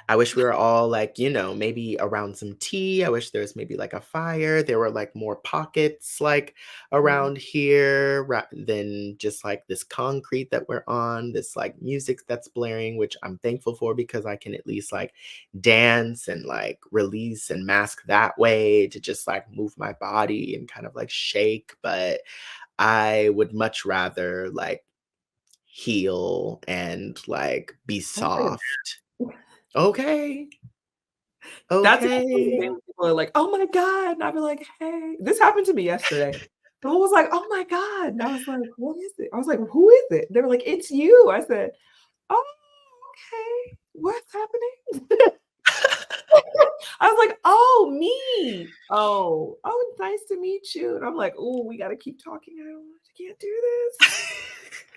I wish we were all like, maybe around some tea. I wish there was maybe like a fire. There were like more pockets like Mhm. around here than just like this concrete that we're on, this like music that's blaring, which I'm thankful for because I can at least like dance and like release and mask that way to just like move my body and kind of like shake. But I would much rather like heal and like be I'm taking soft. Okay. That's the thing Okay. when people are like, "Oh my god," and I'll be like, "Hey." This happened to me yesterday. Someone was like, "Oh my god," and I was like, "What is it?" I was like, "Who is it?" They were like, "It's you." I said, "Oh, okay. What's happening?" I was like, "Oh, me. Oh, it's nice to meet you." And I'm like, "Oh, we gotta keep talking. I can't do this.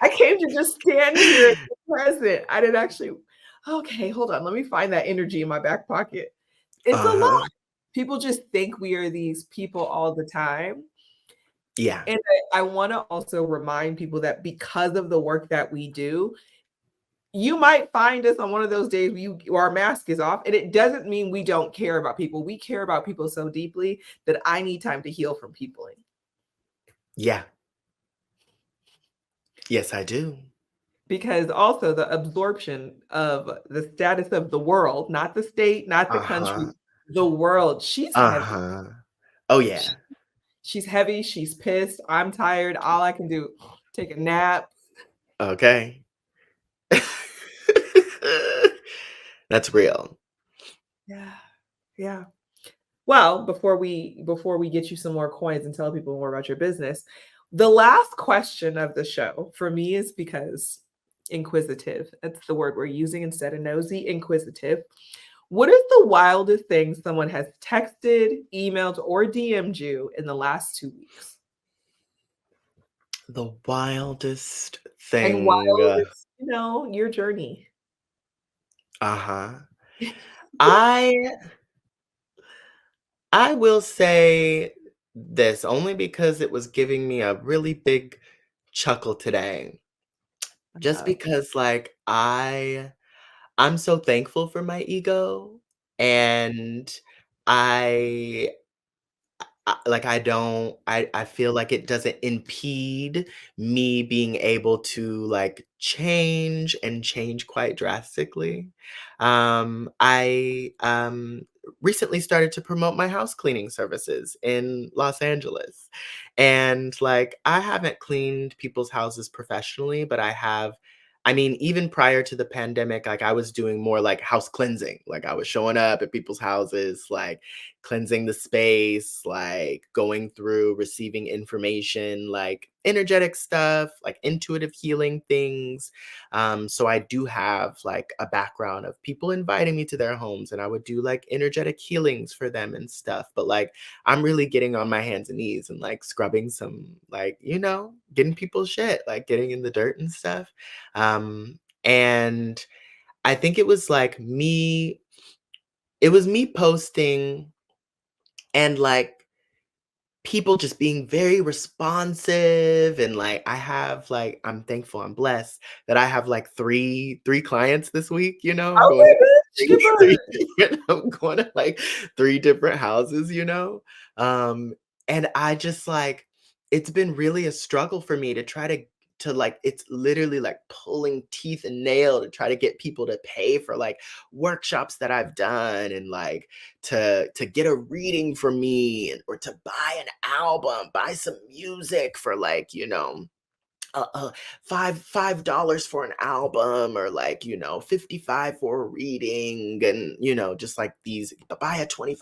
I came to just stand here and be present. I didn't actually okay, hold on. Let me find that energy in my back pocket." It's a lot. Uh-huh. People just think we are these people all the time. Yeah. And I wanna also remind people that because of the work that we do, you might find us on one of those days where our mask is off, and it doesn't mean we don't care about people. We care about people so deeply that I need time to heal from peopling. Yeah. Yes, I do. Because also the absorption of the status of the world, not the state, not the country, Uh-huh. the world. She's heavy. Uh-huh. Oh, Sh- yeah. She's heavy. She's pissed. I'm tired. All I can do, take a nap. Okay. That's real. Yeah. Yeah. Well, before we get you some more coins and tell people more about your business, the last question of the show for me is because inquisitive. That's the word we're using instead of nosy, inquisitive. What is the wildest thing someone has texted, emailed, or DM'd you in the last 2 weeks? The wildest And thing. wild is, your journey. Uh-huh. I I will say this only because it was giving me a really big chuckle today. Just Uh, because like I'm so thankful for my ego, and I like I feel like it doesn't impede me being able to like change and change quite drastically. I recently started to promote my house cleaning services in Los Angeles. And like I haven't cleaned people's houses professionally, but I mean, even prior to the pandemic, like I was doing more like house cleansing. Like I was showing up at people's houses, like cleansing the space, like going through receiving information, like energetic stuff, like intuitive healing things. So I do have like a background of people inviting me to their homes, and I would do like energetic healings for them and stuff. But like I'm really getting on my hands and knees and like scrubbing some, like, getting people's shit, like getting in the dirt and stuff. And I think it was me posting, and like people just being very responsive, and like I'm thankful, I'm blessed that I have like three clients this week. I'm oh going my to gosh, three, give her. three I'm going to like three different houses. um and I just like, it's been really a struggle for me to try to like, it's literally like pulling teeth and nail to try to get people to pay for like workshops that I've done, and like to get a reading from me, or to buy an album, buy some music for like, $5 for an album, or like 55 for a reading, and just like these, buy a $25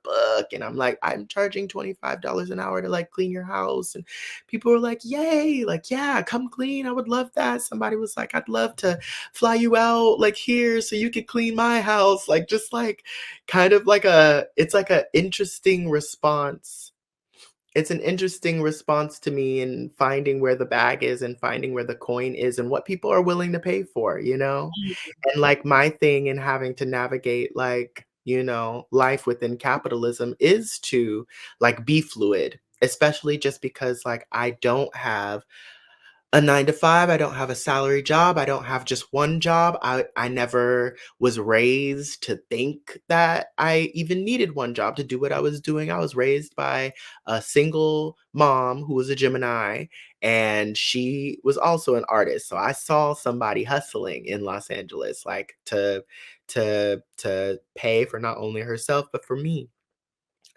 book, and I'm like, I'm charging $25 an hour to like clean your house, and people were like, yay, like, yeah, come clean, I would love that. Somebody was like, I'd love to fly you out like here so you could clean my house, like just like kind of like it's like a interesting response. It's an interesting response to me in finding where the bag is, and finding where the coin is, and what people are willing to pay for. And like my thing in having to navigate like, life within capitalism is to like be fluid, especially just because like I don't have a 9 to 5. I don't have a salary job. I don't have just one job. I never was raised to think that I even needed one job to do what I was doing. I was raised by a single mom who was a Gemini, and she was also an artist. So I saw somebody hustling in Los Angeles, like to pay for not only herself but for me.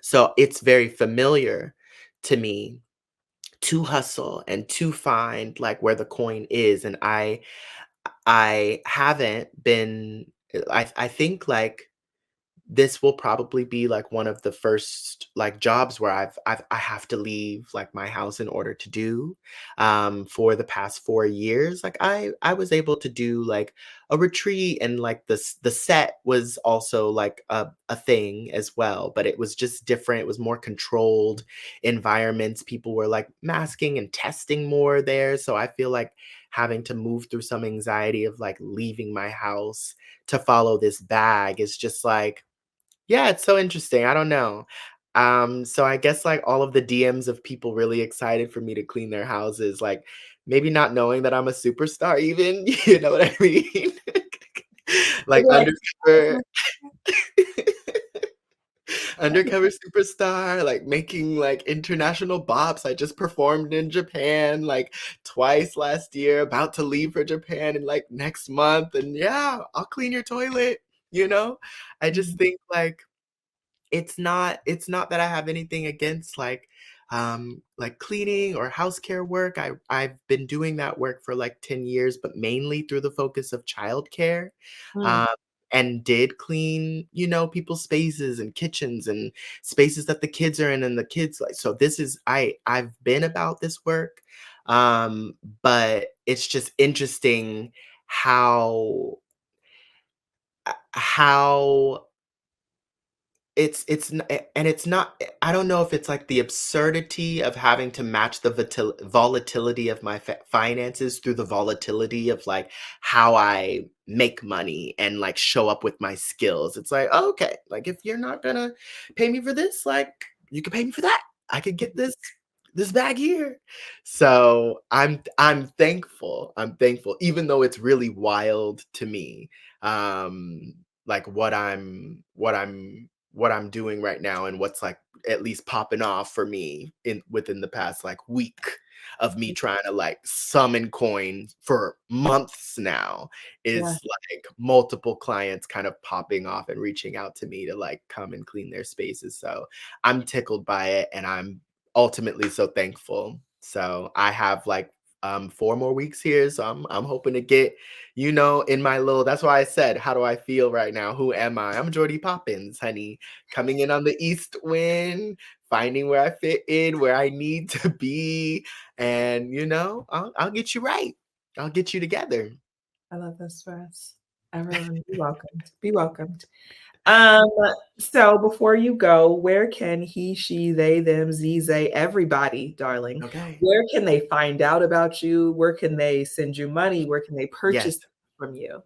So it's very familiar to me to hustle and to find like where the coin is, and I haven't been, I think like this will probably be like one of the first like jobs where I have to leave like my house in order to do. For the past 4 years, like I was able to do like a retreat, and like the set was also like a thing as well, but it was just different. It was more controlled environments. People were like masking and testing more there, so I feel like having to move through some anxiety of like leaving my house to follow this bag is just like, yeah, it's so interesting. I don't know. So I guess like all of the DMs of people really excited for me to clean their houses, like maybe not knowing that I'm a superstar even, you know what I mean? Like You're like, undercover. undercover superstar, like making like international bops. I just performed in Japan like twice last year, about to leave for Japan in like next month. And yeah, I'll clean your toilet, you know? I just Mhm. think like it's not that I have anything against like cleaning or house care work. I've been doing that work for like 10 years, but mainly through the focus of childcare. Mm. Um and did clean, people's spaces and kitchens and spaces that the kids are in and the kids like. So this is I've been about this work. But it's just interesting how how it's not. I don't know if it's like the absurdity of having to match the volatility of my finances through the volatility of like how I make money and like show up with my skills. It's like, oh, okay, like if you're not gonna pay me for this, like you can pay me for that. I could get this bag here. So I'm thankful. I'm thankful, even though it's really wild to me. Like what I'm doing right now and what's like at least popping off for me in within the past like week of me trying to like summon coins for months now Yeah, is like multiple clients kind of popping off and reaching out to me to like come and clean their spaces. So I'm tickled by it and I'm ultimately so thankful. So I have like 4 more weeks here. So I'm hoping to get, in my little, that's why I said, how do I feel right now? Who am I? I'm Jordy Poppins, honey, coming in on the east wind, finding where I fit in, where I need to be. And, I'll get you right. I'll get you together. I love this for us. Everyone, be welcomed. Be welcomed. Um, so before you go, where can he, she, they, them, z, they, everybody, darling, Okay. where can they find out about you? Where can they send you money? Where can they Yes. purchase from you?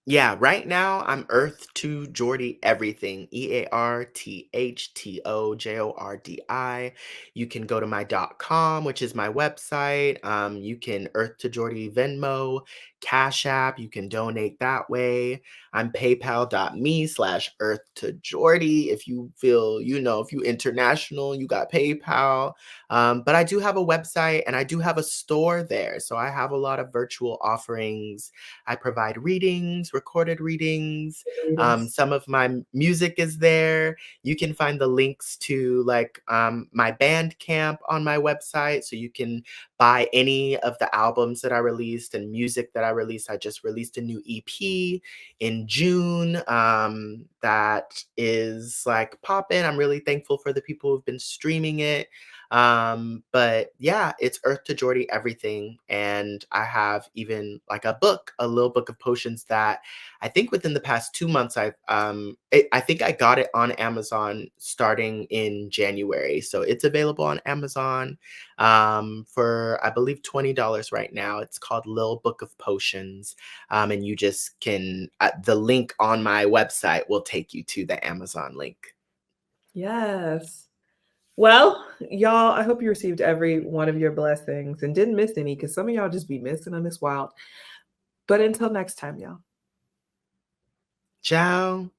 Yeah, right now I'm Earth to Jordy everything. EARTHTOJORDI. You can go to my .com, which is my website. You can Earth to Jordy Venmo, Cash App. You can donate that way. I'm PayPal.me/Earth to Jordy. If you feel, if you international, you got PayPal. But I do have a website and I do have a store there. So I have a lot of virtual offerings. I provide readings, recorded readings. Greetings. Some of my music is there. You can find the links to like my band camp on my website. So you can buy any of the albums that I released and music that I released. I just released a new EP in June that is like popping. I'm really thankful for the people who've been streaming it. But yeah, it's Earth to Jordy everything. And I have even like a little book of potions that I think within the past 2 months I think I got it on Amazon starting in January. So it's available on Amazon for I believe $20 right now. It's called Lil Book of Potions. And you just can the link on my website will take you to the Amazon link. Yes. Well, y'all, I hope you received every one of your blessings and didn't miss any because some of y'all just be missing them. It's wild. But until next time, y'all. Ciao.